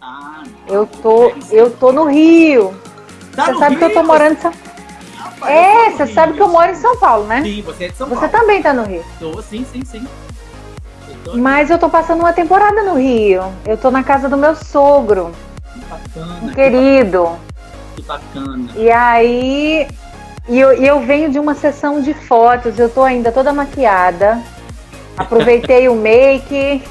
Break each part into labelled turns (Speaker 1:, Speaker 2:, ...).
Speaker 1: Ah,
Speaker 2: Eu
Speaker 1: não.
Speaker 2: tô,
Speaker 1: Deve ser.
Speaker 2: eu tô no Rio.
Speaker 1: Tá
Speaker 2: Você
Speaker 1: no
Speaker 2: sabe que eu tô
Speaker 1: Rio?
Speaker 2: morando em São
Speaker 1: Rapaz, eu sou do
Speaker 2: Você sabe que
Speaker 1: Rio.
Speaker 2: eu moro em São Paulo, né?
Speaker 1: Sim, você é de São
Speaker 2: Você
Speaker 1: Paulo.
Speaker 2: também tá no Rio.
Speaker 1: Tô, sim, sim, sim. Eu tô aqui.
Speaker 2: Mas eu tô passando uma temporada no Rio. Eu tô na casa do meu sogro,
Speaker 1: Que
Speaker 2: um
Speaker 1: bacana,
Speaker 2: querido.
Speaker 1: que bacana.
Speaker 2: E aí, eu venho de uma sessão de fotos. Eu tô ainda toda maquiada. Aproveitei o make.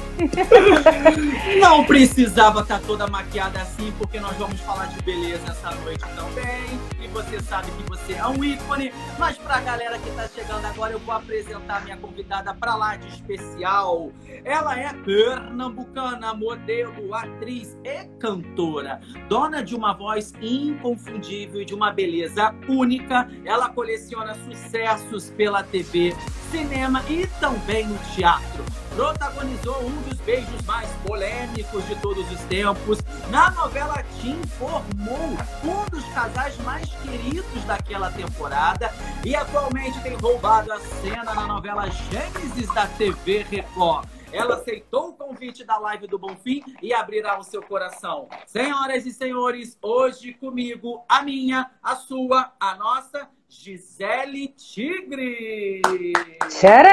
Speaker 1: Não precisava estar toda maquiada assim, porque nós vamos falar de beleza essa noite também. E você sabe que você é um ícone. Mas pra galera que tá chegando agora, eu vou apresentar minha convidada pra lá de especial. Ela é pernambucana, modelo, atriz e cantora. Dona de uma voz inconfundível e de uma beleza única. Ela coleciona sucessos pela TV, cinema e também no teatro. Protagonizou um dos beijos mais polêmicos de todos os tempos. Na novela Tim, formou um dos casais mais queridos daquela temporada e atualmente tem roubado a cena na novela Gênesis da TV Record. Ela aceitou o convite da live do Bonfim e abrirá o seu coração. Senhoras e senhores, hoje comigo, a minha, a sua, a nossa Gisele Tigre.
Speaker 2: Tcharam!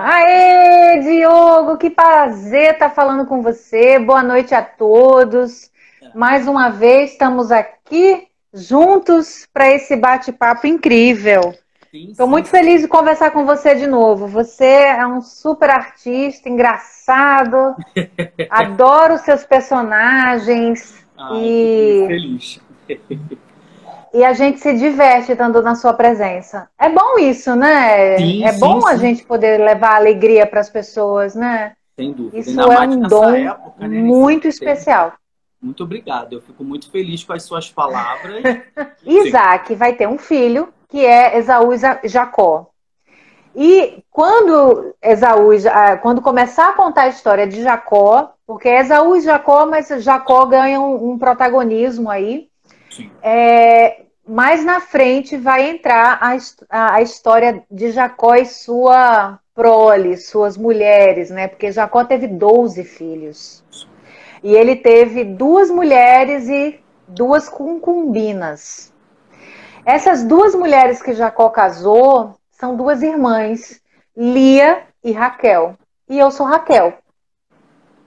Speaker 2: Aê, Diogo, que prazer estar falando com você. Boa noite a todos. Mais uma vez estamos aqui juntos para esse bate-papo incrível. Estou muito feliz de conversar com você de novo. Você é um super artista, engraçado. Adoro seus personagens.
Speaker 1: Ai, fico feliz.
Speaker 2: E a gente se diverte estando na sua presença. É bom isso, né?
Speaker 1: Sim,
Speaker 2: É bom a
Speaker 1: sim.
Speaker 2: gente poder levar alegria para as pessoas, né?
Speaker 1: Sem dúvida.
Speaker 2: Isso
Speaker 1: Ainda
Speaker 2: é
Speaker 1: mais
Speaker 2: um
Speaker 1: nessa
Speaker 2: dom
Speaker 1: época, né?
Speaker 2: muito especial.
Speaker 1: Muito obrigado. Eu fico muito feliz com as suas palavras.
Speaker 2: Isaac vai ter um filho, que é Esaú e Jacó. E quando começar a contar a história de Jacó, porque é Esaú e Jacó, mas Jacó ganha um protagonismo aí.
Speaker 1: Sim.
Speaker 2: Mais na frente vai entrar a história de Jacó e sua prole, suas mulheres, né? Porque Jacó teve 12 filhos. E ele teve 2 mulheres e 2 concubinas. Essas 2 mulheres que Jacó casou são 2 irmãs, Lia e Raquel. E eu sou Raquel,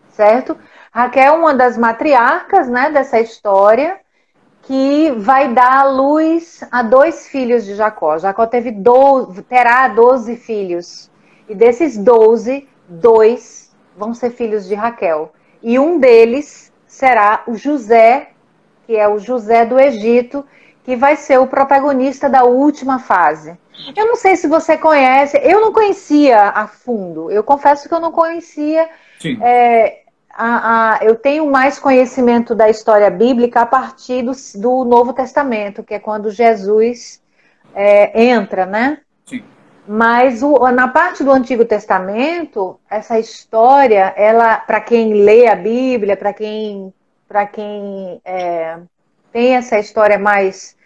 Speaker 2: certo? Raquel é uma das matriarcas, né, dessa história, que vai dar à luz a 2 filhos de Jacó. Jacó terá 12 filhos. E desses 12, 2 vão ser filhos de Raquel. E um deles será o José, que é o José do Egito, que vai ser o protagonista da última fase. Eu não sei se você conhece, eu não conhecia a fundo. Eu confesso que eu não conhecia.
Speaker 1: Sim.
Speaker 2: Eu tenho mais conhecimento da história bíblica a partir do Novo Testamento, que é quando Jesus entra, né?
Speaker 1: Sim.
Speaker 2: Mas na parte do Antigo Testamento, essa história, ela, para quem lê a Bíblia, para quem tem essa história mais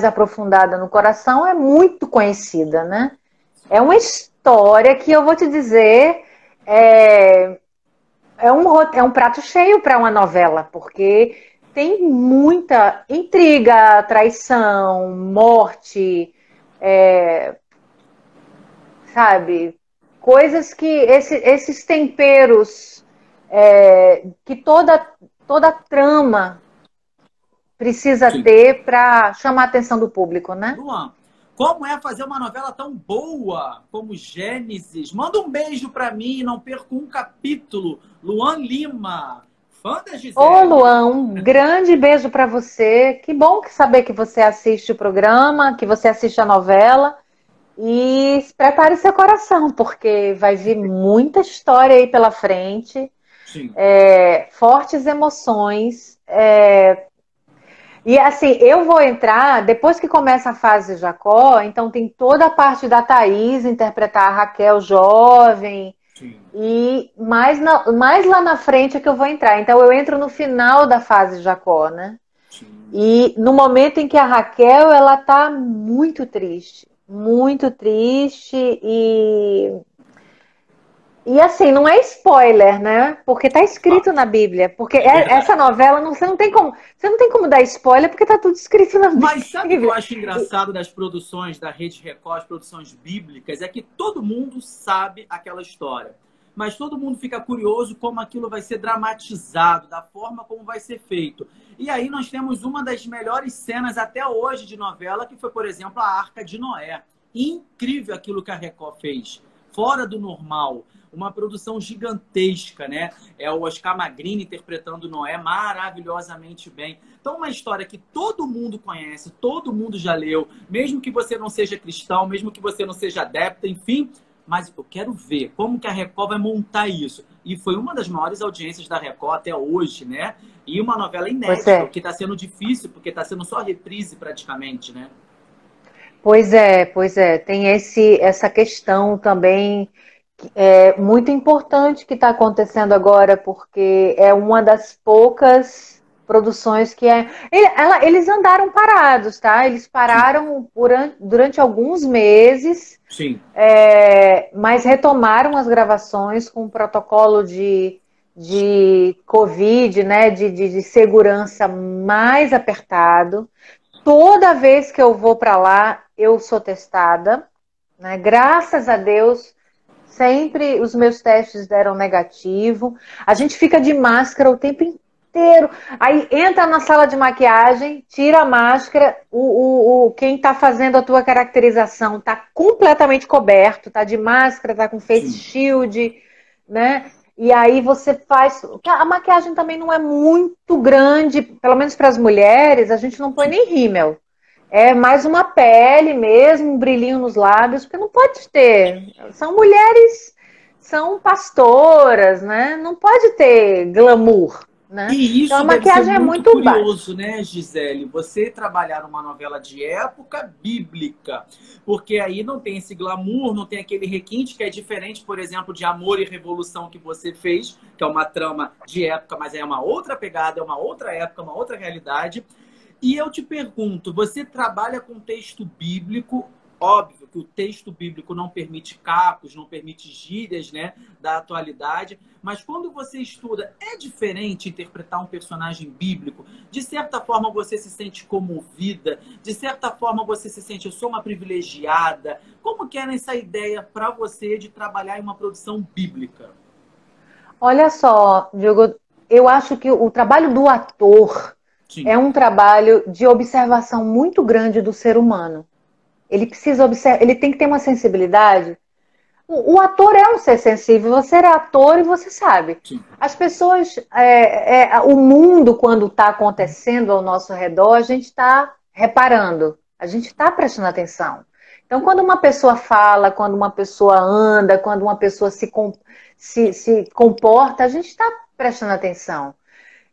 Speaker 2: aprofundada no coração, é muito conhecida, né? É uma história que eu vou te dizer, é um prato cheio para uma novela, porque tem muita intriga, traição, morte, sabe? Coisas que esses temperos que toda trama precisa ter para chamar a atenção do público, né?
Speaker 1: Luan, como é fazer uma novela tão boa como Gênesis? Manda um beijo pra mim, não perca um capítulo. Luan Lima, fã da Gisele.
Speaker 2: Ô, Luan, um grande beijo para você. Que bom saber que você assiste o programa, que você assiste a novela. E prepare seu coração, porque vai vir muita história aí pela frente.
Speaker 1: Sim.
Speaker 2: Fortes emoções. E assim, eu vou entrar, depois que começa a fase de Jacó, então tem toda a parte da Thaís interpretar a Raquel jovem.
Speaker 1: Sim.
Speaker 2: E mais lá na frente é que eu vou entrar. Então eu entro no final da fase de Jacó, né?
Speaker 1: Sim.
Speaker 2: E no momento em que a Raquel, ela tá muito triste E assim, não é spoiler, né? Porque tá escrito na Bíblia. Porque
Speaker 1: É verdade.
Speaker 2: essa novela você não tem como dar spoiler porque tá tudo escrito na
Speaker 1: Mas sabe o que eu
Speaker 2: Bíblia.
Speaker 1: acho engraçado das produções da Rede Record, as produções bíblicas, é que todo mundo sabe aquela história. Mas todo mundo fica curioso como aquilo vai ser dramatizado, da forma como vai ser feito. E aí nós temos uma das melhores cenas até hoje de novela, que foi, por exemplo, a Arca de Noé. Incrível aquilo que a Record fez. Fora do normal. Uma produção gigantesca, né? É o Oscar Magrini interpretando Noé maravilhosamente bem. Então, uma história que todo mundo conhece, todo mundo já leu, mesmo que você não seja cristão, mesmo que você não seja adepto, enfim, mas eu quero ver como que a Record vai montar isso. E foi uma das maiores audiências da Record até hoje, né? E uma novela
Speaker 2: Pois
Speaker 1: inédita, o
Speaker 2: é.
Speaker 1: que está sendo difícil, porque está sendo só reprise praticamente, né?
Speaker 2: Pois é, pois é. Tem essa questão também muito importante que está acontecendo agora, porque é uma das poucas produções que eles andaram parados, tá? Eles
Speaker 1: Sim,
Speaker 2: pararam durante alguns meses,
Speaker 1: sim,
Speaker 2: mas retomaram as gravações com um protocolo de Covid, né? De segurança mais apertado. Toda vez que eu vou para lá, eu sou testada, né? Graças a Deus, sempre os meus testes deram negativo. A gente fica de máscara o tempo inteiro. Aí entra na sala de maquiagem, tira a máscara, quem está fazendo a tua caracterização está completamente coberto, tá de máscara, tá com face
Speaker 1: sim.
Speaker 2: shield, né? E aí você faz. A maquiagem também não é muito grande, pelo menos para as mulheres, a gente não põe nem rímel. É mais uma pele mesmo, um brilhinho nos lábios, porque não pode ter. São mulheres, são pastoras, né? Não pode ter glamour, né?
Speaker 1: E
Speaker 2: Então a
Speaker 1: isso deve ser
Speaker 2: maquiagem é
Speaker 1: muito
Speaker 2: muito baixa.
Speaker 1: curioso, né, Gisele? Você trabalhar numa novela de época bíblica, porque aí não tem esse glamour, não tem aquele requinte que é diferente, por exemplo, de Amor e Revolução que você fez, que é uma trama de época, mas é uma outra pegada, é uma outra época, uma outra realidade. E eu te pergunto, você trabalha com texto bíblico? Óbvio que o texto bíblico não permite capos, não permite gírias, né, da atualidade, mas quando você estuda, é diferente interpretar um personagem bíblico? De certa forma você se sente comovida, de certa forma você se sente, eu sou uma privilegiada. Como que é essa ideia para você de trabalhar em uma produção bíblica?
Speaker 2: Olha só, Diogo, eu acho que o trabalho do ator
Speaker 1: Sim,
Speaker 2: é um trabalho de observação muito grande do ser humano. Ele precisa observar, ele tem que ter uma sensibilidade. O ator é um ser sensível, você é ator e você sabe.
Speaker 1: sim,
Speaker 2: As pessoas, o mundo, quando está acontecendo ao nosso redor, a gente está reparando, a gente está prestando atenção. Então, quando uma pessoa fala, quando uma pessoa anda, quando uma pessoa se comporta, a gente está prestando atenção.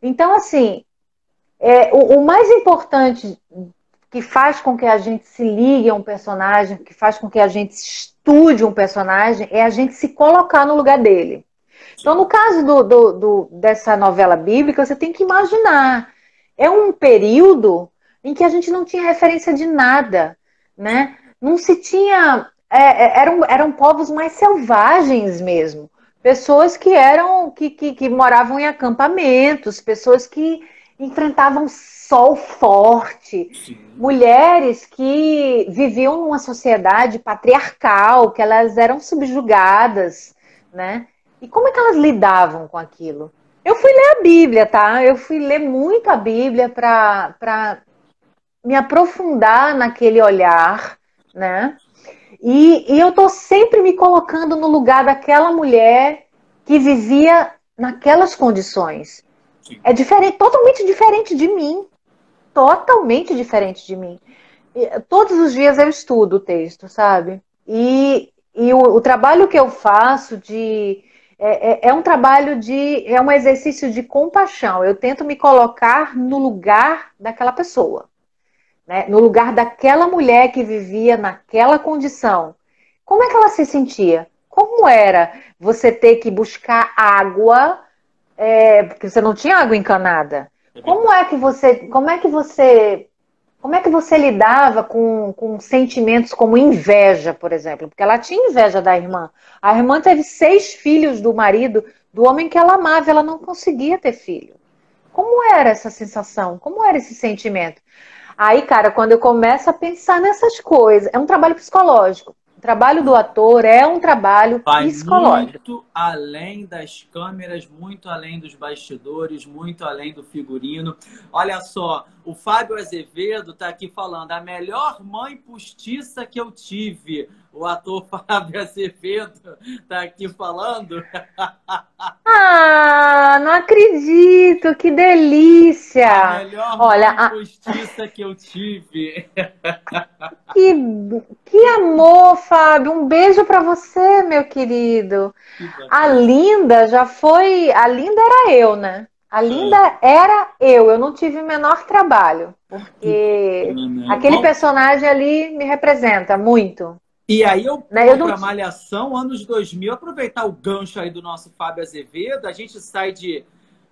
Speaker 2: Então, assim, o mais importante que faz com que a gente se ligue a um personagem, que faz com que a gente estude um personagem, é a gente se colocar no lugar dele. Então,
Speaker 1: sim,
Speaker 2: no caso dessa novela bíblica, você tem que imaginar. É um período em que a gente não tinha referência de nada, né? Não se tinha. Eram povos mais selvagens mesmo. Pessoas que moravam em acampamentos, pessoas que enfrentavam sol forte,
Speaker 1: sim.
Speaker 2: mulheres que viviam numa sociedade patriarcal, que elas eram subjugadas, né? E como é que elas lidavam com aquilo? Eu fui ler a Bíblia, tá? Eu fui ler muito a Bíblia para me aprofundar naquele olhar, né? E eu tô sempre me colocando no lugar daquela mulher que vivia naquelas condições.
Speaker 1: Sim.
Speaker 2: É diferente, totalmente diferente de mim. Totalmente diferente de mim. Todos os dias eu estudo o texto, sabe? E o trabalho que eu faço é um trabalho é um exercício de compaixão. Eu tento me colocar no lugar daquela pessoa, né? No lugar daquela mulher que vivia naquela condição. Como é que ela se sentia? Como era você ter que buscar água, porque você não tinha água encanada?
Speaker 1: É
Speaker 2: Como
Speaker 1: verdade.
Speaker 2: é que você Como é que você lidava com sentimentos como inveja, por exemplo? Porque ela tinha inveja da irmã. A irmã teve 6 filhos do marido, do homem que ela amava, ela não conseguia ter filho. Como era essa sensação? Como era esse sentimento? Aí, cara, quando eu começo a pensar nessas coisas, é um trabalho psicológico. O trabalho do ator é um trabalho
Speaker 1: Vai
Speaker 2: psicológico.
Speaker 1: muito além das câmeras, muito além dos bastidores, muito além do figurino. Olha só, o Fábio Azevedo está aqui falando, a melhor mãe postiça que eu tive. O ator Fábio Azevedo está aqui falando.
Speaker 2: Ah, não acredito, que delícia!
Speaker 1: A melhor
Speaker 2: Olha,
Speaker 1: mãe postiça que eu tive.
Speaker 2: que, que amor, Fábio. Um beijo para você, meu querido.
Speaker 1: Que
Speaker 2: A
Speaker 1: bacana.
Speaker 2: Linda já foi. A Linda era eu, né? A Linda era eu. Eu não tive o menor trabalho,
Speaker 1: Que
Speaker 2: porque
Speaker 1: bacana.
Speaker 2: aquele personagem ali me representa muito.
Speaker 1: E aí eu
Speaker 2: Né? Eu
Speaker 1: pulo
Speaker 2: não...
Speaker 1: para Malhação, anos 2000, aproveitar o gancho aí do nosso Fábio Azevedo, a gente sai de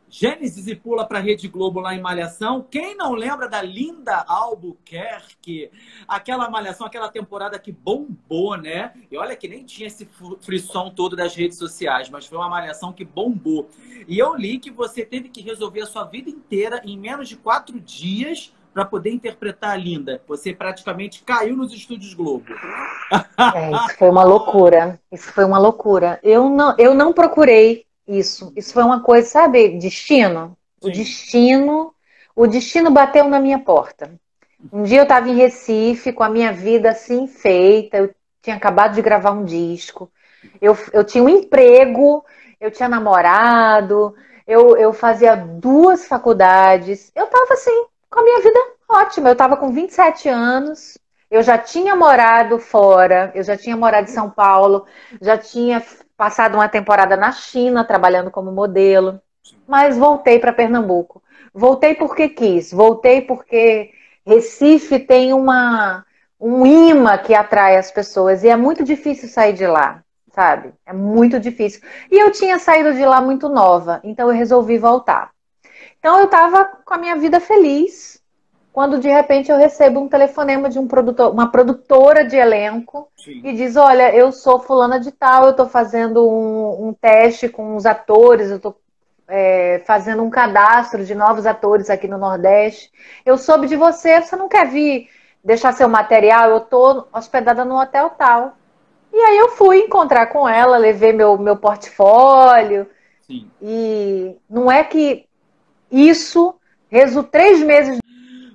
Speaker 1: Gênesis e pula para Rede Globo lá em Malhação. Quem não lembra da Linda Albuquerque? Aquela Malhação, aquela temporada que bombou, né? E olha que nem tinha esse frisson todo das redes sociais, mas foi uma Malhação que bombou. E eu li que você teve que resolver a sua vida inteira em menos de 4 dias para poder interpretar a Linda. Você praticamente caiu nos estúdios Globo.
Speaker 2: Isso foi uma loucura. Isso foi uma loucura. Eu não procurei isso. Isso foi uma coisa, sabe, destino.
Speaker 1: Sim.
Speaker 2: O destino bateu na minha porta. Um dia eu estava em Recife com a minha vida assim feita. Eu tinha acabado de gravar um disco. Eu tinha um emprego, eu tinha namorado, eu fazia 2 faculdades. Eu estava assim, com a minha vida ótima. Eu estava com 27 anos. Eu já tinha morado fora, eu já tinha morado em São Paulo, já tinha passado uma temporada na China trabalhando como modelo, mas voltei para Pernambuco. Voltei porque quis, voltei porque Recife tem um imã que atrai as pessoas e é muito difícil sair de lá, sabe? É muito difícil. E eu tinha saído de lá muito nova, então eu resolvi voltar. Então eu estava com a minha vida feliz, quando de repente eu recebo um telefonema de uma produtora de elenco
Speaker 1: Sim.
Speaker 2: e diz, olha, eu sou fulana de tal, eu estou fazendo um teste com os atores, eu estou fazendo um cadastro de novos atores aqui no Nordeste. Eu soube de você, você não quer vir deixar seu material? Eu estou hospedada no hotel tal. E aí eu fui encontrar com ela, levei meu portfólio.
Speaker 1: Sim.
Speaker 2: E não é que isso resultou 3 meses.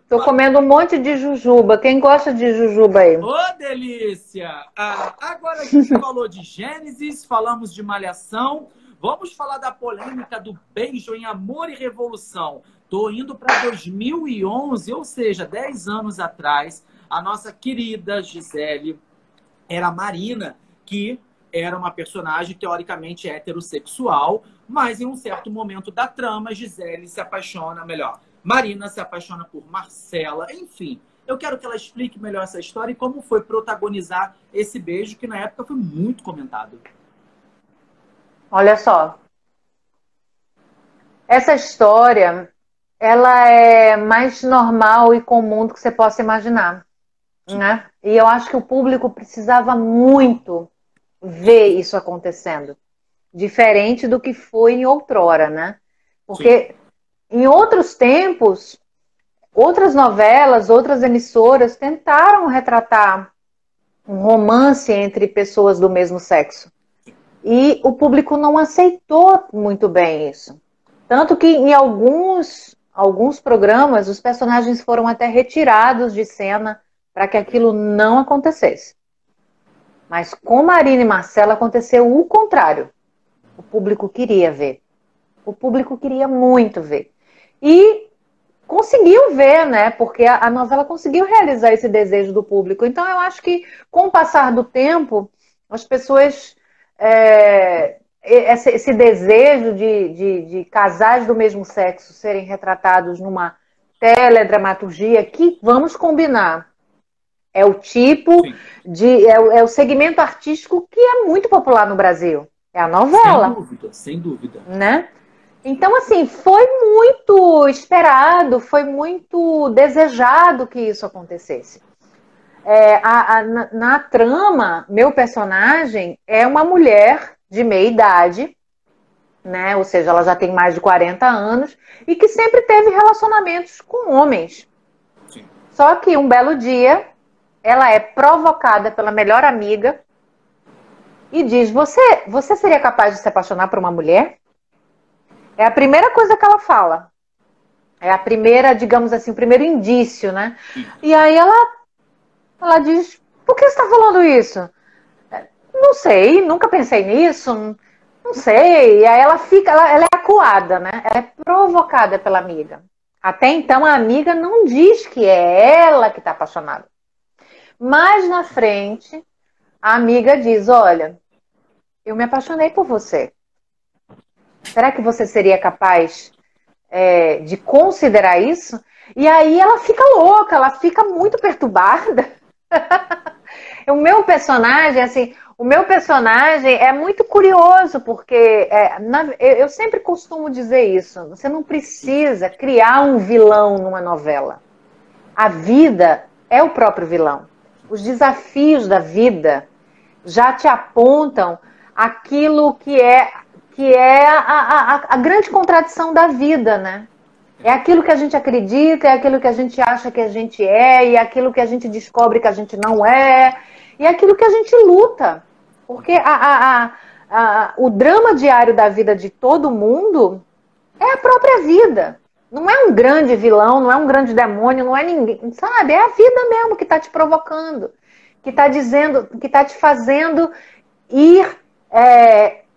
Speaker 2: Tô comendo um monte de jujuba. Quem gosta de jujuba aí?
Speaker 1: Ô, delícia! Agora a gente falou de Gênesis, falamos de Malhação. Vamos falar da polêmica do beijo em Amor e Revolução. Tô indo para 2011, ou seja, 10 anos atrás. A nossa querida Gisele era a Marina, que era uma personagem teoricamente heterossexual, mas em um certo momento da trama, Gisele se apaixona, melhor, Marina se apaixona por Marcela, enfim. Eu quero que ela explique melhor essa história e como foi protagonizar esse beijo, que na época foi muito comentado.
Speaker 2: Olha só. Essa história, ela é mais normal e comum do que você possa imaginar, né? E eu acho que o público precisava muito ver isso acontecendo. Diferente do que foi em outrora, né? Porque em outros tempos, outras novelas, outras emissoras tentaram retratar um romance entre pessoas do mesmo sexo. E o público não aceitou muito bem isso. Tanto que em alguns programas os personagens foram até retirados de cena para que aquilo não acontecesse. Mas com Marina e Marcela aconteceu o contrário. O público queria ver. O público queria muito ver. E conseguiu ver, né? Porque a novela conseguiu realizar esse desejo do público. Então eu acho que com o passar do tempo, as pessoas... esse desejo de casais do mesmo sexo serem retratados numa teledramaturgia que, vamos combinar, é o tipo é o segmento artístico que é muito popular no Brasil. É a novela.
Speaker 1: Sem dúvida, sem dúvida.
Speaker 2: Né? Então, assim, foi muito esperado, foi muito desejado que isso acontecesse. Na trama, meu personagem é uma mulher de meia idade, né? Ou seja, ela já tem mais de 40 anos e que sempre teve relacionamentos com homens.
Speaker 1: Sim.
Speaker 2: Só que um belo dia, ela é provocada pela melhor amiga e diz: você seria capaz de se apaixonar por uma mulher? É a primeira coisa que ela fala. É a primeira, digamos assim, o primeiro indício, né? E aí ela diz: por que você está falando isso? Não sei, nunca pensei nisso, não sei. E aí ela é acuada, né? Ela é provocada pela amiga. Até então a amiga não diz que é ela que está apaixonada. Mais na frente, a amiga diz: olha, eu me apaixonei por você. Será que você seria capaz de considerar isso? E aí ela fica louca, ela fica muito perturbada. O meu personagem é muito curioso, porque eu sempre costumo dizer isso: você não precisa criar um vilão numa novela. A vida é o próprio vilão. Os desafios da vida já te apontam aquilo que é a grande contradição da vida, né? É aquilo que a gente acredita, é aquilo que a gente acha que a gente é, e é aquilo que a gente descobre que a gente não é, e é aquilo que a gente luta. Porque o drama diário da vida de todo mundo é a própria vida. Não é um grande vilão, não é um grande demônio, não é ninguém, sabe? É a vida mesmo que está te provocando, que está dizendo, que está te fazendo ir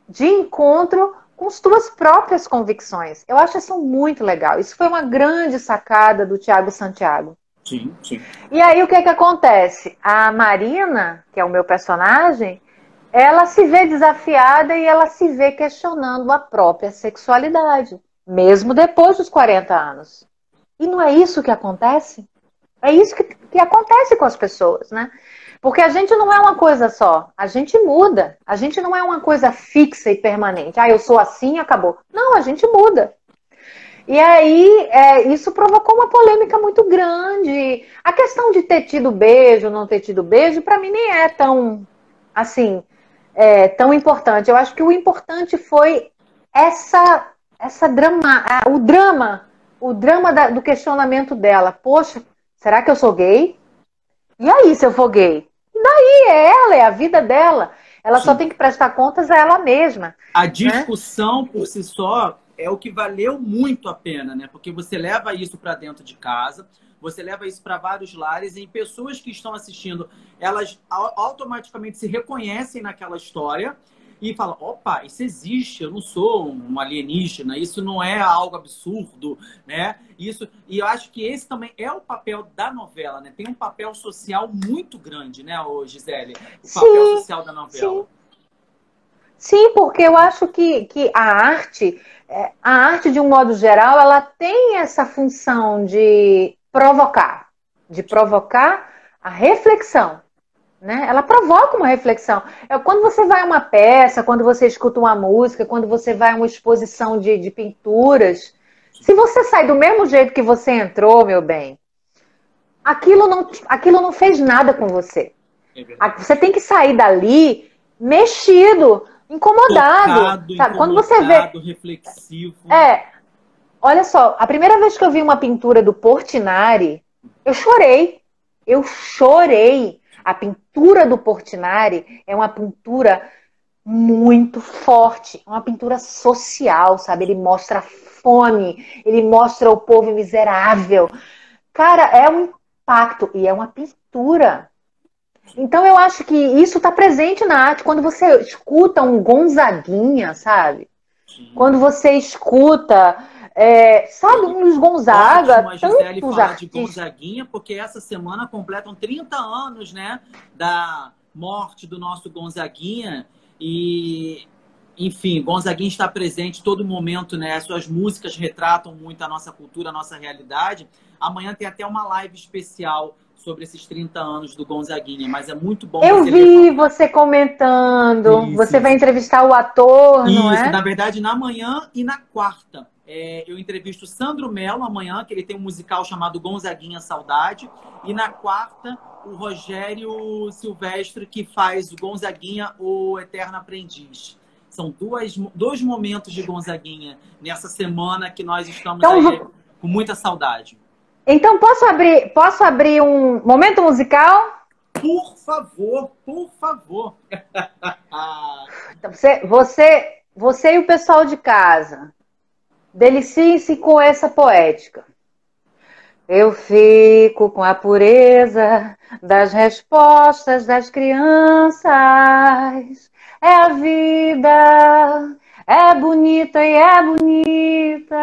Speaker 2: de encontro com as tuas próprias convicções. Eu acho isso muito legal. Isso foi uma grande sacada do Thiago Santiago.
Speaker 1: Sim, sim.
Speaker 2: E aí o que acontece? A Marina, que é o meu personagem, ela se vê desafiada e ela se vê questionando a própria sexualidade, mesmo depois dos 40 anos. E não é isso que acontece? É isso que acontece com as pessoas, né? Porque a gente não é uma coisa só, a gente muda. A gente não é uma coisa fixa e permanente. Ah, eu sou assim e acabou. Não, a gente muda. E aí, isso provocou uma polêmica muito grande. A questão de ter tido beijo, não ter tido beijo, para mim nem é tão, assim, tão importante. Eu acho que o importante foi o drama do questionamento dela. Poxa, será que eu sou gay? E aí, se eu for gay? E daí é a vida dela. Ela
Speaker 1: Sim.
Speaker 2: só tem que prestar contas a ela mesma.
Speaker 1: A discussão, né, por si só é o que valeu muito a pena, né? Porque você leva isso para dentro de casa, você leva isso para vários lares, e pessoas que estão assistindo, elas automaticamente se reconhecem naquela história e falam: opa, isso existe, eu não sou um alienígena, isso não é algo absurdo, né? E eu acho que esse também é o papel da novela, né? Tem um papel social muito grande, né, Gisele? O papel social da novela.
Speaker 2: Sim, porque eu acho que a arte, de um modo geral, ela tem essa função de provocar a reflexão. Né? Ela provoca uma reflexão. Quando você vai a uma peça, quando você escuta uma música, quando você vai a uma exposição de pinturas, se você sai do mesmo jeito que você entrou, meu bem, aquilo não fez nada com você. Você tem que sair dali mexido, incomodado. Sabe? Quando você vê,
Speaker 1: reflexivo.
Speaker 2: Olha só, a primeira vez que eu vi uma pintura do Portinari, eu chorei. A pintura do Portinari é uma pintura muito forte, uma pintura social, sabe? Ele mostra a fome, ele mostra o povo miserável. Cara, é um impacto e é uma pintura. Então eu acho que isso está presente na arte. Quando você escuta um Gonzaguinha, sabe? Quando você escuta... sabe, um Luiz Gonzaga,
Speaker 1: ótimo a Gisele falar
Speaker 2: artistas.
Speaker 1: de Gonzaguinha, porque essa semana completam 30 anos, né, da morte do nosso Gonzaguinha. E, enfim, Gonzaguinha está presente em todo momento, né? Suas músicas retratam muito a nossa cultura, a nossa realidade. Amanhã tem até uma live especial sobre esses 30 anos do Gonzaguinha, mas é muito bom
Speaker 2: Eu
Speaker 1: você
Speaker 2: vi
Speaker 1: levantar.
Speaker 2: você comentando.
Speaker 1: Isso,
Speaker 2: Você vai
Speaker 1: isso.
Speaker 2: entrevistar o ator, não
Speaker 1: Isso,
Speaker 2: é?
Speaker 1: na verdade, na manhã e na quarta. Eu entrevisto o Sandro Mello amanhã, que ele tem um musical chamado Gonzaguinha Saudade. E na quarta, o Rogério Silvestre, que faz o Gonzaguinha, o Eterno Aprendiz. São dois momentos de Gonzaguinha nessa semana que nós estamos
Speaker 2: Então,
Speaker 1: aí com muita saudade.
Speaker 2: então posso abrir um momento musical?
Speaker 1: Por favor, por favor.
Speaker 2: Então, você e o pessoal de casa, deliciem-se com essa poética. Eu fico com a pureza das respostas das crianças. É a vida, é bonita e é bonita.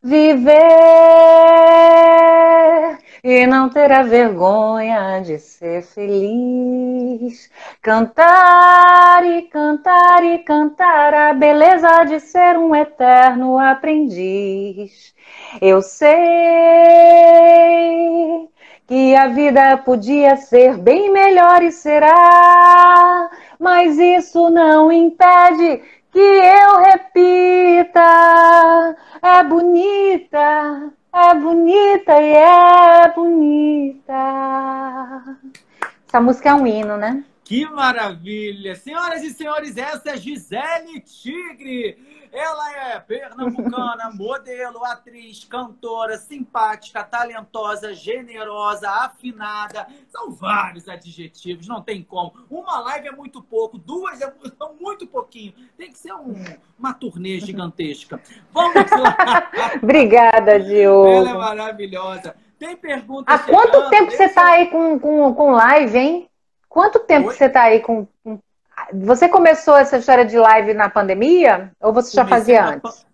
Speaker 2: Viver e não ter a vergonha de ser feliz. Cantar e cantar e cantar a beleza de ser um eterno aprendiz. Eu sei que a vida podia ser bem melhor e será, mas isso não impede que eu repita. É bonita e é bonita. Essa música é um hino, né?
Speaker 1: Que maravilha! Senhoras e senhores, essa é Gisele Tigre. Ela é pernambucana, modelo, atriz, cantora, simpática, talentosa, generosa, afinada. São vários adjetivos, não tem como. Uma live é muito pouco, duas é muito pouquinho. Tem que ser uma turnê gigantesca. Vamos lá!
Speaker 2: Obrigada, Diogo.
Speaker 1: Ela é maravilhosa. Tem perguntas
Speaker 2: Há quanto
Speaker 1: chegando?
Speaker 2: tempo você está aí com live, hein? Quanto tempo
Speaker 1: Oi?
Speaker 2: você está aí com... Você começou essa história de live na pandemia? Ou você já fazia antes?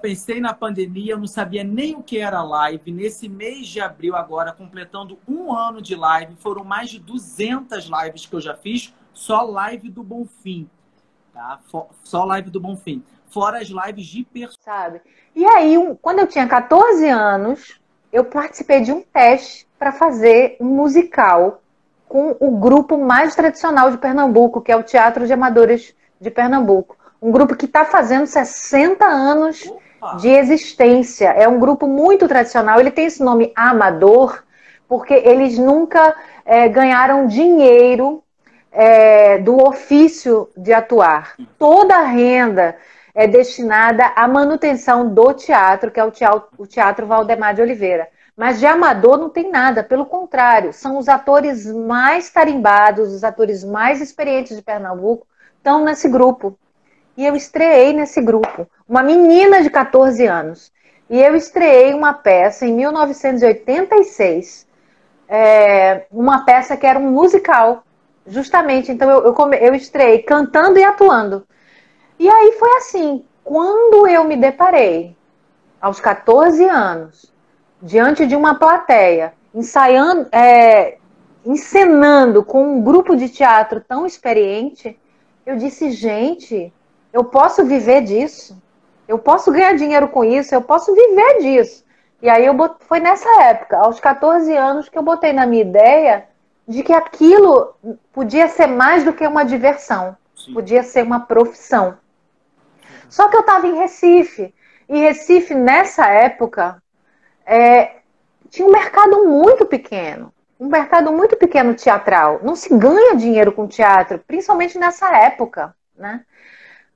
Speaker 1: Pensei na pandemia, eu não sabia nem o que era live. Nesse mês de abril agora, completando 1 ano de live, foram mais de 200 lives que eu já fiz, só live do Bonfim. Tá? Só live do Bonfim. Fora as lives de
Speaker 2: sabe? E aí, quando eu tinha 14 anos, eu participei de um teste para fazer um musical com o grupo mais tradicional de Pernambuco, que é o Teatro de Amadores de Pernambuco. Um grupo que está fazendo 60 anos de existência. É um grupo muito tradicional. Ele tem esse nome Amador, porque eles nunca ganharam dinheiro do ofício de atuar. Toda a renda é destinada à manutenção do teatro, que é o Teatro Valdemar de Oliveira. Mas de amador não tem nada, pelo contrário, são os atores mais tarimbados, os atores mais experientes de Pernambuco estão nesse grupo. E eu estreei nesse grupo, uma menina de 14 anos. E eu estreei uma peça em 1986, uma peça que era um musical, justamente. Então eu estreei cantando e atuando. E aí foi assim, quando eu me deparei, aos 14 anos, diante de uma plateia, ensaiando, encenando com um grupo de teatro tão experiente, eu disse, gente, eu posso viver disso, eu posso ganhar dinheiro com isso, eu posso viver disso. E aí foi nessa época, aos 14 anos, que eu botei na minha ideia de que aquilo podia ser mais do que uma diversão, Sim. Podia ser uma profissão. Só que eu estava em Recife, e Recife, nessa época, tinha um mercado muito pequeno teatral. Não se ganha dinheiro com teatro, principalmente nessa época, né?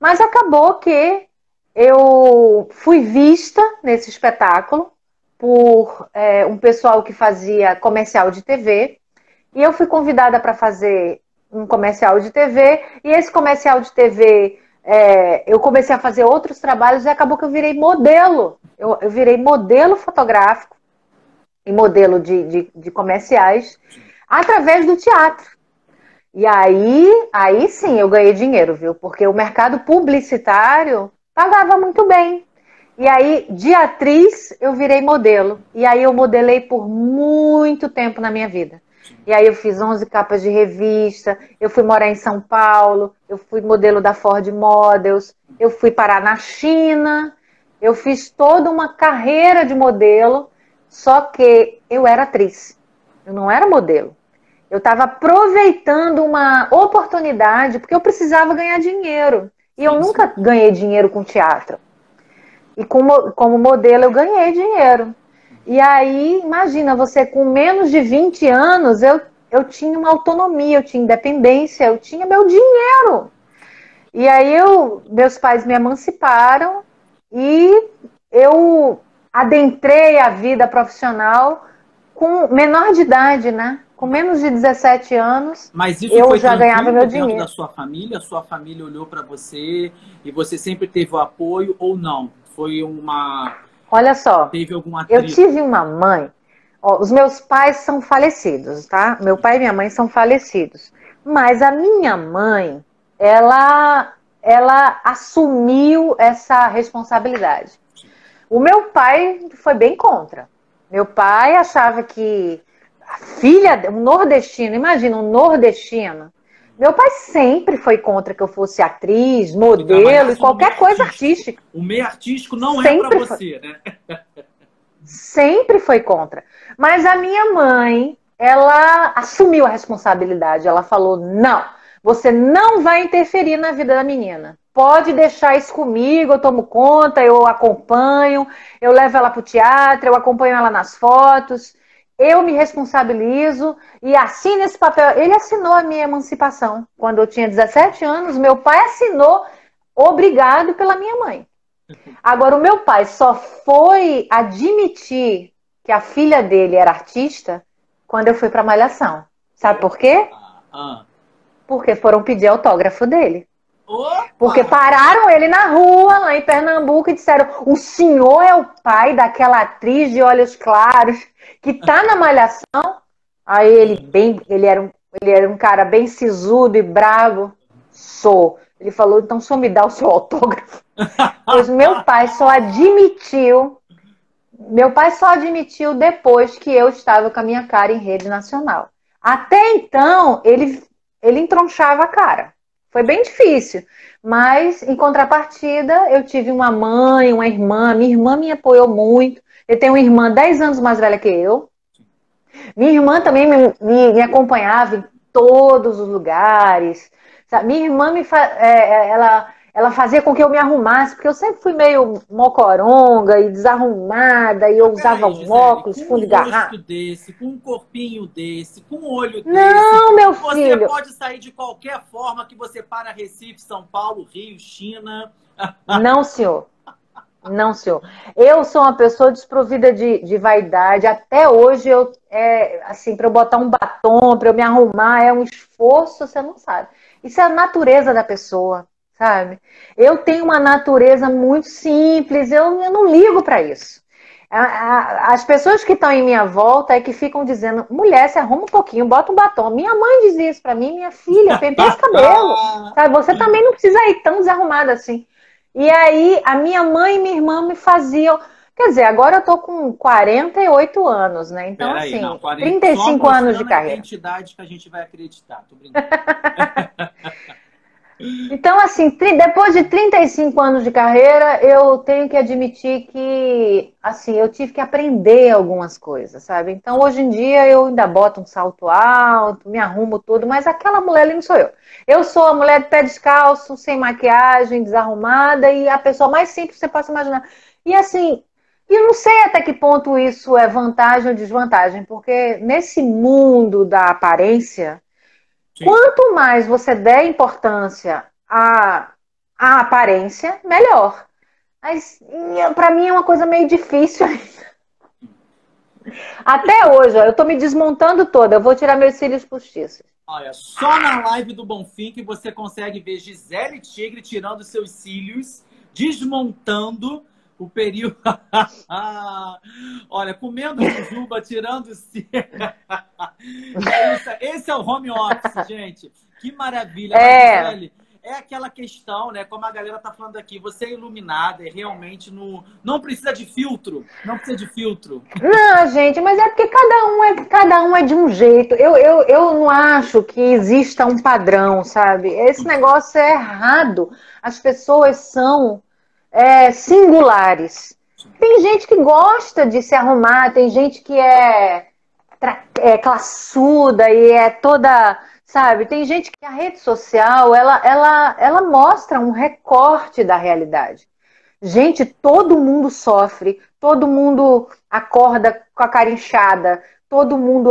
Speaker 2: Mas acabou que eu fui vista nesse espetáculo por um pessoal que fazia comercial de TV, e eu fui convidada para fazer um comercial de TV, e esse comercial de TV eu comecei a fazer outros trabalhos e acabou que eu virei modelo. Eu virei modelo fotográfico e modelo de comerciais através do teatro. E aí sim eu ganhei dinheiro, viu? Porque o mercado publicitário pagava muito bem. E aí, de atriz, eu virei modelo. E aí eu modelei por muito tempo na minha vida. E aí eu fiz 11 capas de revista, eu fui morar em São Paulo, eu fui modelo da Ford Models, eu fui parar na China, eu fiz toda uma carreira de modelo Só que eu era atriz, eu não era modelo. Eu estava aproveitando uma oportunidade, porque eu precisava ganhar dinheiro. E eu nunca ganhei dinheiro com teatro. E como modelo eu ganhei dinheiro. E aí, imagina, você com menos de 20 anos, eu tinha uma autonomia, eu tinha independência, eu tinha meu dinheiro. E aí meus pais me emanciparam e eu adentrei a vida profissional com menor de idade, né? Com menos de 17 anos,
Speaker 1: mas isso
Speaker 2: eu
Speaker 1: foi
Speaker 2: já ganhava meu
Speaker 1: dentro
Speaker 2: dinheiro.
Speaker 1: da sua família? A sua família olhou para você e você sempre teve o apoio ou não? Foi uma...
Speaker 2: Olha só,
Speaker 1: Teve algum
Speaker 2: eu
Speaker 1: atrito?
Speaker 2: tive uma mãe, ó, os meus pais são falecidos, tá? Meu pai e minha mãe são falecidos. Mas a minha mãe, ela assumiu essa responsabilidade. O meu pai foi bem contra. Meu pai achava que a filha, um nordestino, imagina, um nordestino. Meu pai sempre foi contra que eu fosse atriz, modelo e qualquer coisa artística.
Speaker 1: O meio artístico não é para você, né?
Speaker 2: Sempre foi contra. Mas a minha mãe, ela assumiu a responsabilidade. Ela falou, não, você não vai interferir na vida da menina. Pode deixar isso comigo, eu tomo conta, eu acompanho, eu levo ela para o teatro, eu acompanho ela nas fotos, eu me responsabilizo e assino esse papel. Ele assinou a minha emancipação. Quando eu tinha 17 anos, meu pai assinou obrigado pela minha mãe. Agora, o meu pai só foi admitir que a filha dele era artista quando eu fui para Malhação. Sabe por quê? Porque foram pedir autógrafo dele.
Speaker 1: Opa!
Speaker 2: Porque pararam ele na rua, lá em Pernambuco, e disseram, o senhor é o pai daquela atriz de olhos claros que tá na Malhação? Aí ele era um cara bem sisudo e bravo. Sou. Ele falou, então só me dá o seu autógrafo. Pois meu pai só admitiu depois que eu estava com a minha cara em rede nacional. Até então, ele entronchava a cara. Foi bem difícil, mas em contrapartida eu tive uma mãe, uma irmã, minha irmã me apoiou muito. Eu tenho uma irmã 10 anos mais velha que eu. Minha irmã também me acompanhava em todos os lugares. Sabe? Minha irmã ela fazia com que eu me arrumasse, porque eu sempre fui meio mocoronga e desarrumada, e eu usava um óculos, fundo de garrafa.
Speaker 1: Com um rosto desse, com um corpinho desse, com um olho desse.
Speaker 2: Não, meu filho.
Speaker 1: Você pode sair de qualquer forma que você para Recife, São Paulo, Rio, China.
Speaker 2: Não, senhor. Não, senhor. Eu sou uma pessoa desprovida de vaidade. Até hoje, assim, para eu botar um batom, para eu me arrumar, é um esforço, você não sabe. Isso é a natureza da pessoa, sabe? Eu tenho uma natureza muito simples, eu não ligo para isso. As pessoas que estão em minha volta é que ficam dizendo, mulher, se arruma um pouquinho, bota um batom. Minha mãe dizia isso para mim, minha filha, penteia esse cabelo. Sabe? Você também não precisa ir tão desarrumada assim. E aí, a minha mãe e minha irmã me faziam... Quer dizer, agora eu tô com 48 anos, né? Então,
Speaker 1: peraí,
Speaker 2: assim,
Speaker 1: não,
Speaker 2: 35 anos de carreira.
Speaker 1: A identidade que a gente vai acreditar, tô brincando.
Speaker 2: Então, assim, depois de 35 anos de carreira, eu tenho que admitir que, assim, eu tive que aprender algumas coisas, sabe? Então, hoje em dia, eu ainda boto um salto alto, me arrumo tudo, mas aquela mulher ali não sou eu. Eu sou a mulher de pé descalço, sem maquiagem, desarrumada e a pessoa mais simples que você possa imaginar. E, assim, eu não sei até que ponto isso é vantagem ou desvantagem, porque nesse mundo da aparência... Sim. Quanto mais você der importância à aparência, melhor. Mas para mim é uma coisa meio difícil ainda. Até hoje, ó, eu tô me desmontando toda. Eu vou tirar meus cílios postiços.
Speaker 1: Olha, só na live do Bonfim que você consegue ver Gisele Tigre tirando seus cílios, desmontando o período... Olha, comendo jujuba, tirando cílios. Esse é o home office, gente. Que maravilha. Gisele, é aquela questão, né? Como a galera tá falando aqui, você é iluminada, realmente não precisa de filtro. Não precisa de filtro.
Speaker 2: Não, gente, mas é porque cada um é de um jeito. Eu não acho que exista um padrão, sabe? Esse negócio é errado. As pessoas são singulares. Tem gente que gosta de se arrumar, tem gente que é classuda e é toda, sabe? Tem gente que a rede social, ela mostra um recorte da realidade. Gente, todo mundo sofre, todo mundo acorda com a cara inchada, todo mundo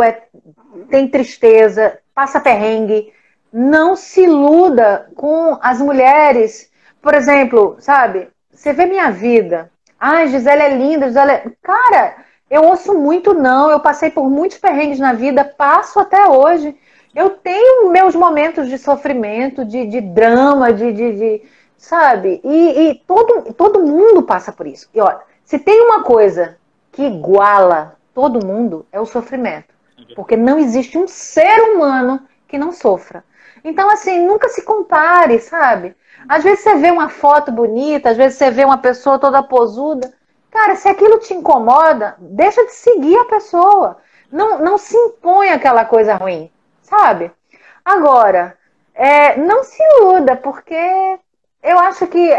Speaker 2: tem tristeza, passa perrengue. Não se iluda com as mulheres. Por exemplo, sabe? Você vê minha vida. Ai, Gisele é linda, Gisele é... Cara, eu ouço muito não, eu passei por muitos perrengues na vida, passo até hoje. Eu tenho meus momentos de sofrimento, de drama, sabe? E todo mundo passa por isso. E olha, se tem uma coisa que iguala todo mundo, é o sofrimento. Porque não existe um ser humano que não sofra. Então, assim, nunca se compare, sabe? Às vezes você vê uma foto bonita, às vezes você vê uma pessoa toda posuda. Cara, se aquilo te incomoda, deixa de seguir a pessoa. Não se impõe aquela coisa ruim, sabe? Agora, não se iluda, porque eu acho que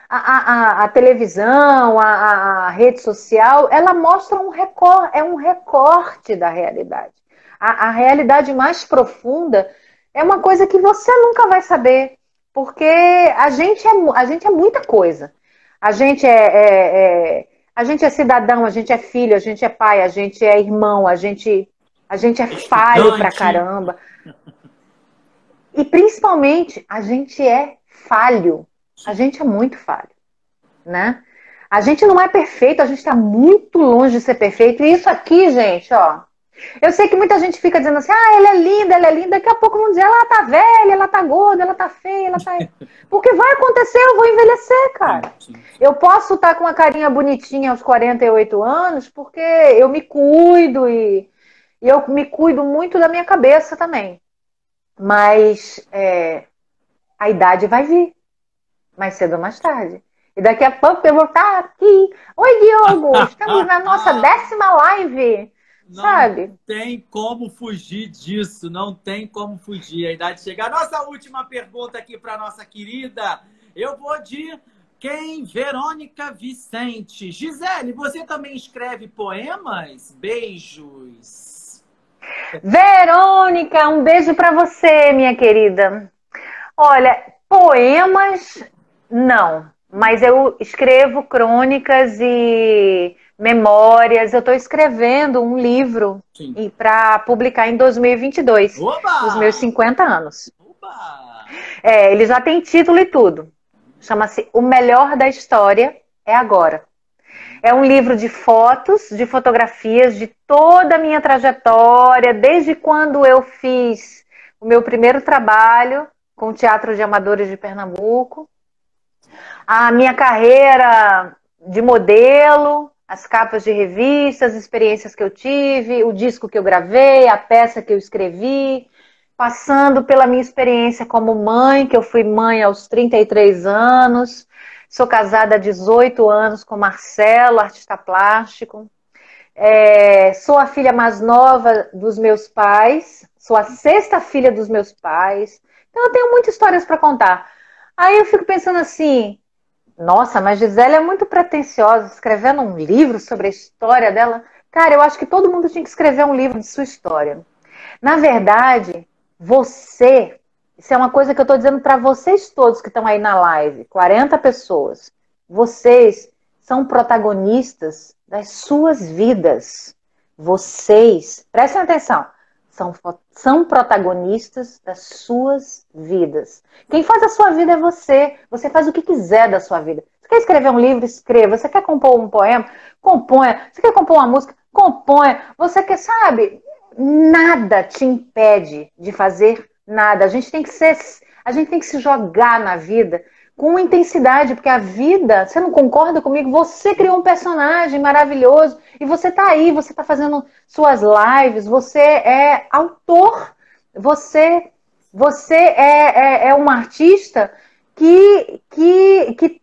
Speaker 2: a televisão, a rede social, ela mostra um recorte da realidade. A realidade mais profunda é uma coisa que você nunca vai saber, porque a gente é muita coisa. A gente é cidadão, a gente é filho, a gente é pai, a gente é irmão, a gente é falho pra caramba. E principalmente, a gente é falho. A gente é muito falho, né? A gente não é perfeito, a gente está muito longe de ser perfeito. E isso aqui, gente, ó. Eu sei que muita gente fica dizendo assim, ela é linda, ela é linda. Daqui a pouco vão dizer, ela tá velha, ela tá gorda, ela tá feia, ela tá... Porque vai acontecer, eu vou envelhecer, cara. Eu posso estar com uma carinha bonitinha aos 48 anos, porque eu me cuido e eu me cuido muito da minha cabeça também. Mas a idade vai vir, mais cedo ou mais tarde. E daqui a pouco eu vou estar aqui. Oi, Diogo, estamos na nossa 10ª live. Sabe?
Speaker 1: Não tem como fugir disso, não tem como fugir. A idade chegar. Nossa última pergunta aqui para nossa querida. Eu vou de quem? Verônica Vicente. Gisele, você também escreve poemas? Beijos.
Speaker 2: Verônica, um beijo para você, minha querida. Olha, poemas, não. Mas eu escrevo crônicas e memórias. Eu estou escrevendo um livro para publicar em 2022, nos meus 50 anos. Ele já tem título e tudo. Chama-se O Melhor da História é Agora. É um livro de fotos, de fotografias de toda a minha trajetória, desde quando eu fiz o meu primeiro trabalho com o Teatro de Amadores de Pernambuco, a minha carreira de modelo, as capas de revistas, as experiências que eu tive, o disco que eu gravei, a peça que eu escrevi, passando pela minha experiência como mãe, que eu fui mãe aos 33 anos, sou casada há 18 anos com Marcelo, artista plástico, sou a filha mais nova dos meus pais, sou a 6ª filha dos meus pais, então eu tenho muitas histórias para contar. Aí eu fico pensando assim, nossa, mas Gisele é muito pretensiosa, escrevendo um livro sobre a história dela. Cara, eu acho que todo mundo tinha que escrever um livro de sua história. Na verdade, isso é uma coisa que eu estou dizendo para vocês todos que estão aí na live, 40 pessoas. Vocês são protagonistas das suas vidas. Vocês, prestem atenção, são protagonistas das suas vidas. Quem faz a sua vida é você. Você faz o que quiser da sua vida. Você quer escrever um livro? Escreva. Você quer compor um poema? Componha. Você quer compor uma música? Componha. Você quer, sabe? Nada te impede de fazer nada. A gente tem que se jogar na vida com intensidade, porque a vida, você não concorda comigo? Você criou um personagem maravilhoso e você tá aí, você tá fazendo suas lives, você é autor, você é um artista que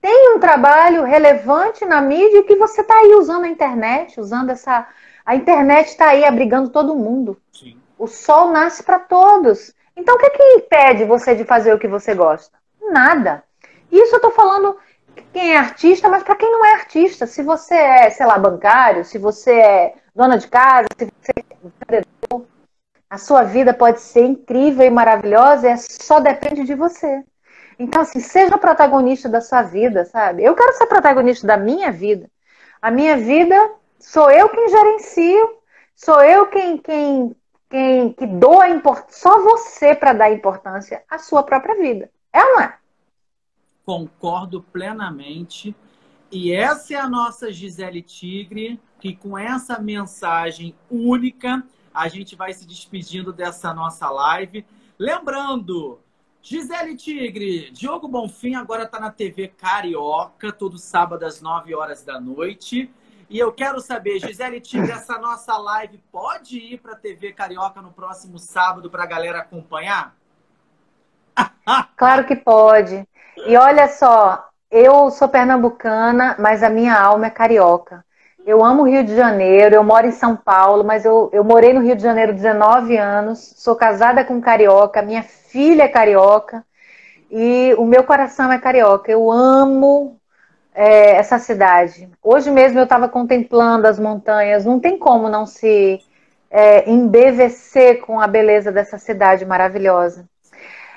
Speaker 2: tem um trabalho relevante na mídia e que você tá aí usando a internet, a internet está aí abrigando todo mundo.
Speaker 1: Sim.
Speaker 2: O sol nasce para todos. Então o que impede você de fazer o que você gosta? Nada. Isso eu estou falando quem é artista, mas para quem não é artista. Se você é, sei lá, bancário, se você é dona de casa, se você é... a sua vida pode ser incrível e maravilhosa, só depende de você. Então, assim, seja o protagonista da sua vida, sabe? Eu quero ser protagonista da minha vida. A minha vida sou eu quem gerencio, sou eu quem que dou a importância, só você para dar importância à sua própria vida. É ou não é?
Speaker 1: Concordo plenamente. E essa é a nossa Gisele Tigre, que com essa mensagem única, a gente vai se despedindo dessa nossa live. Lembrando, Gisele Tigre, Diogo Bonfim agora está na TV Carioca, todo sábado às 9 horas da noite. E eu quero saber, Gisele Tigre, essa nossa live pode ir para a TV Carioca no próximo sábado para a galera acompanhar?
Speaker 2: Claro que pode. E olha só, eu sou pernambucana, mas a minha alma é carioca. Eu amo o Rio de Janeiro, eu moro em São Paulo, mas eu morei no Rio de Janeiro 19 anos, sou casada com um carioca, minha filha é carioca e o meu coração é carioca. Eu amo essa cidade. Hoje mesmo eu estava contemplando as montanhas, não tem como não se embevecer com a beleza dessa cidade maravilhosa.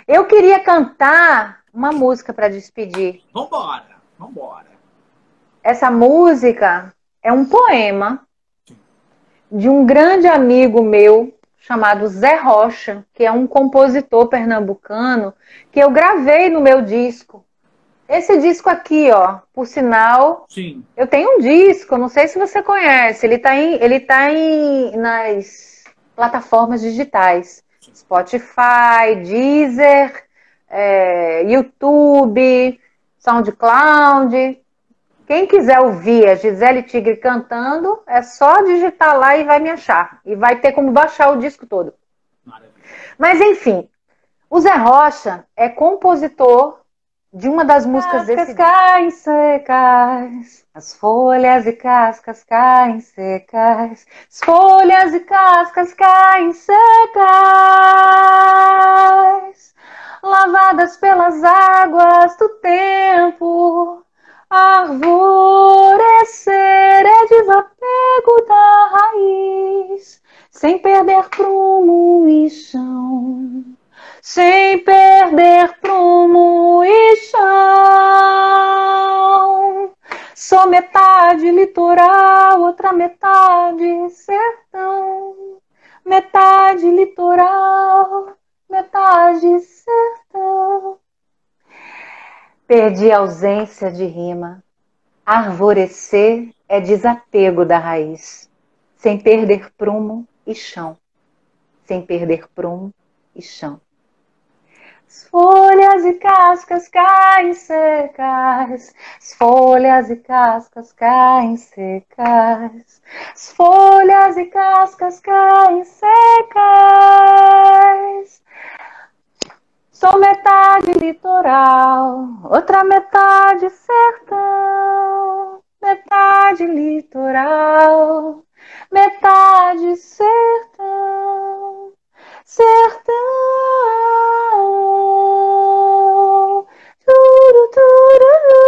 Speaker 2: Eu queria cantar uma música para despedir.
Speaker 1: Vambora, vambora.
Speaker 2: Essa música é um poema de um grande amigo meu chamado Zé Rocha, que é um compositor pernambucano que eu gravei no meu disco. Esse disco aqui, ó, por sinal,
Speaker 1: sim,
Speaker 2: eu tenho um disco, não sei se você conhece, ele tá nas plataformas digitais. Spotify, Deezer, YouTube, SoundCloud. Quem quiser ouvir a Gisele Tigre cantando, é só digitar lá e vai me achar. E vai ter como baixar o disco todo.
Speaker 1: maravilha.
Speaker 2: Mas enfim, o Zé Rocha é compositor de uma das músicas desse disco. Caem secas, as folhas e cascas caem secas, as folhas e cascas caem secas, lavadas pelas águas do tempo. Arvorecer é desapego da raiz, sem perder prumo e chão. Sem perder prumo e chão. Sou metade litoral, outra metade sertão. Metade litoral, metade sertão. Perdi a ausência de rima. Arvorecer é desapego da raiz, sem perder prumo e chão. Sem perder prumo e chão. As folhas e cascas caem secas, as folhas e cascas caem secas, as folhas e cascas caem secas. Sou metade litoral, outra metade sertão, metade litoral, metade sertão. Sertão, turu, turururu,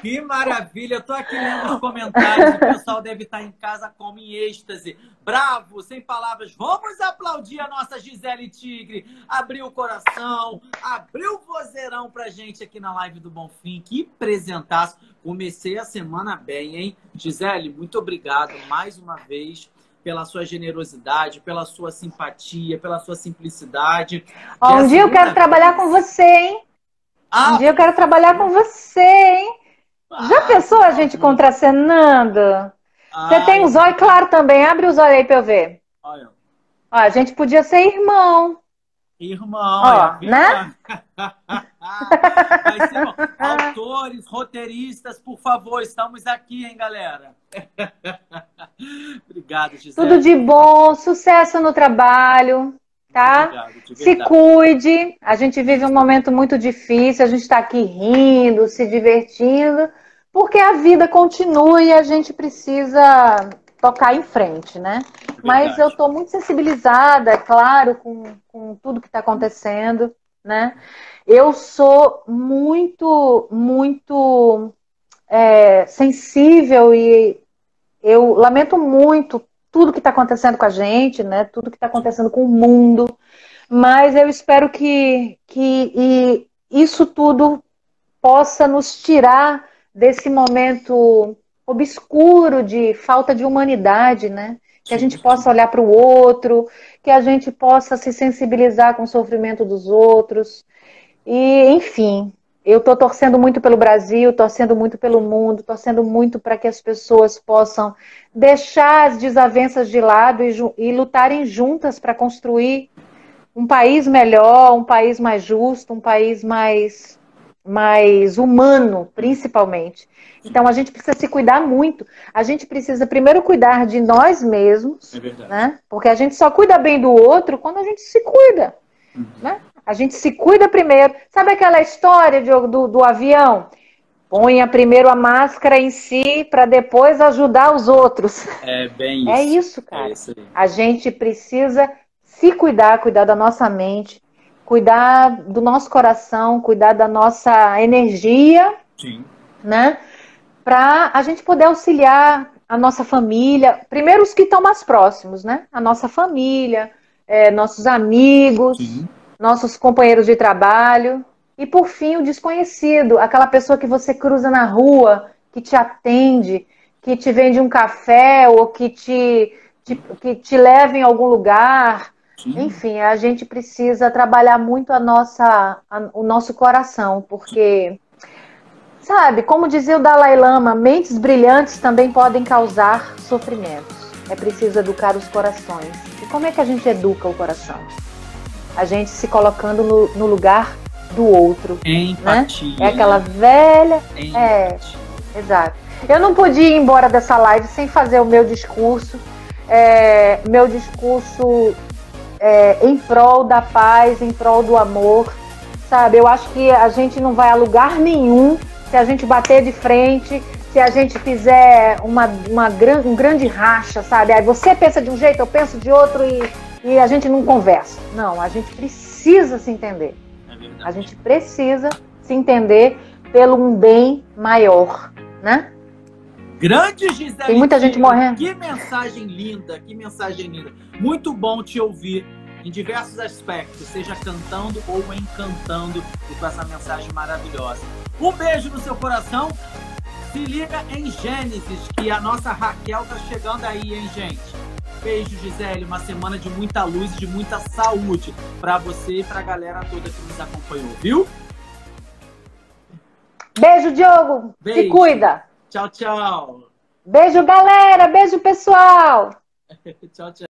Speaker 1: Que maravilha! Eu tô aqui lendo os comentários. O pessoal deve estar em casa como em êxtase. Bravo, sem palavras. Vamos aplaudir a nossa Gisele Tigre. Abriu o coração, abriu o vozeirão pra gente aqui na live do Bonfim. Que presentaço. Comecei a semana bem, hein? Gisele, muito obrigado mais uma vez pela sua generosidade, pela sua simpatia, pela sua simplicidade.
Speaker 2: Um dia eu quero trabalhar com você, hein? Um dia eu quero trabalhar com você, hein? Já pensou a gente contracenando? Você tem os olhos claros também. Abre os olhos aí pra eu ver.
Speaker 1: Olha.
Speaker 2: Ó, a gente podia ser irmão.
Speaker 1: Irmão,
Speaker 2: ó, né?
Speaker 1: Mas, sim, autores, roteiristas, por favor, estamos aqui, hein, galera? Obrigado, Gisele.
Speaker 2: Tudo de bom, sucesso no trabalho. tá?
Speaker 1: Obrigado, de
Speaker 2: Se
Speaker 1: verdade.
Speaker 2: cuide. A gente vive um momento muito difícil, a gente está aqui rindo, se divertindo, porque a vida continua e a gente precisa tocar em frente, né?
Speaker 1: De
Speaker 2: Mas eu
Speaker 1: verdade.
Speaker 2: estou muito sensibilizada, é claro, com tudo que está acontecendo, né? Eu sou muito sensível e eu lamento muito tudo que está acontecendo com a gente, né? Tudo que está
Speaker 1: Sim,
Speaker 2: acontecendo com o mundo. Mas eu espero que isso tudo possa nos tirar desse momento obscuro de falta de humanidade, né? Que a
Speaker 1: sim,
Speaker 2: gente possa olhar para o outro, que a gente possa se sensibilizar com o sofrimento dos outros. E, enfim, eu estou torcendo muito pelo Brasil, torcendo muito pelo mundo, torcendo muito para que as pessoas possam deixar as desavenças de lado e lutarem juntas para construir um país melhor, um país mais justo, um país mais humano, principalmente.
Speaker 1: sim.
Speaker 2: Então a gente precisa se cuidar muito. A gente precisa primeiro cuidar de nós
Speaker 1: É
Speaker 2: mesmos,
Speaker 1: verdade.
Speaker 2: né? Porque a gente só cuida bem do outro quando a gente se cuida,
Speaker 1: Uhum.
Speaker 2: né? A gente se cuida primeiro. Sabe aquela história do avião? Ponha primeiro a máscara em si para depois ajudar os outros.
Speaker 1: É bem
Speaker 2: É
Speaker 1: isso.
Speaker 2: isso,
Speaker 1: É
Speaker 2: cara.
Speaker 1: isso aí.
Speaker 2: A gente precisa se cuidar, cuidar da nossa mente, cuidar do nosso coração, cuidar da nossa energia,
Speaker 1: Sim,
Speaker 2: né? Para a gente poder auxiliar a nossa família. Primeiro os que estão mais próximos, né? A nossa família, nossos amigos,
Speaker 1: sim,
Speaker 2: nossos companheiros de trabalho. E por fim, o desconhecido, aquela pessoa que você cruza na rua, que te atende, que te vende um café ou que te leva em algum lugar.
Speaker 1: sim.
Speaker 2: Enfim, a gente precisa trabalhar muito o nosso coração, porque, sabe, como dizia o Dalai Lama, mentes brilhantes também podem causar sofrimentos. É preciso educar os corações. E como é que a gente educa o coração? A gente se colocando no lugar do outro, né?
Speaker 1: Empatia,
Speaker 2: É aquela
Speaker 1: né?
Speaker 2: velha...
Speaker 1: Empatia.
Speaker 2: Exato. Eu não podia ir embora dessa live sem fazer o meu discurso. Em prol da paz, em prol do amor, sabe? Eu acho que a gente não vai a lugar nenhum se a gente bater de frente, se a gente fizer um grande racha, sabe? Aí você pensa de um jeito, eu penso de outro e a gente não conversa. Não, a gente precisa se entender.
Speaker 1: É
Speaker 2: A
Speaker 1: verdade.
Speaker 2: gente precisa se entender pelo um bem maior, né?
Speaker 1: Grande Gisele
Speaker 2: Tem muita gente
Speaker 1: Filho,
Speaker 2: morrendo.
Speaker 1: que mensagem linda, que mensagem linda. Muito bom te ouvir em diversos aspectos, seja cantando ou encantando, e com essa mensagem maravilhosa. Um beijo no seu coração. Se liga em Gênesis, que a nossa Raquel tá chegando aí, hein, gente? Beijo, Gisele. Uma semana de muita luz e de muita saúde para você e para a galera toda que nos acompanhou, viu?
Speaker 2: Beijo, Diogo.
Speaker 1: Beijo.
Speaker 2: Se cuida.
Speaker 1: Tchau, tchau.
Speaker 2: Beijo, galera. Beijo, pessoal.
Speaker 1: Tchau, tchau.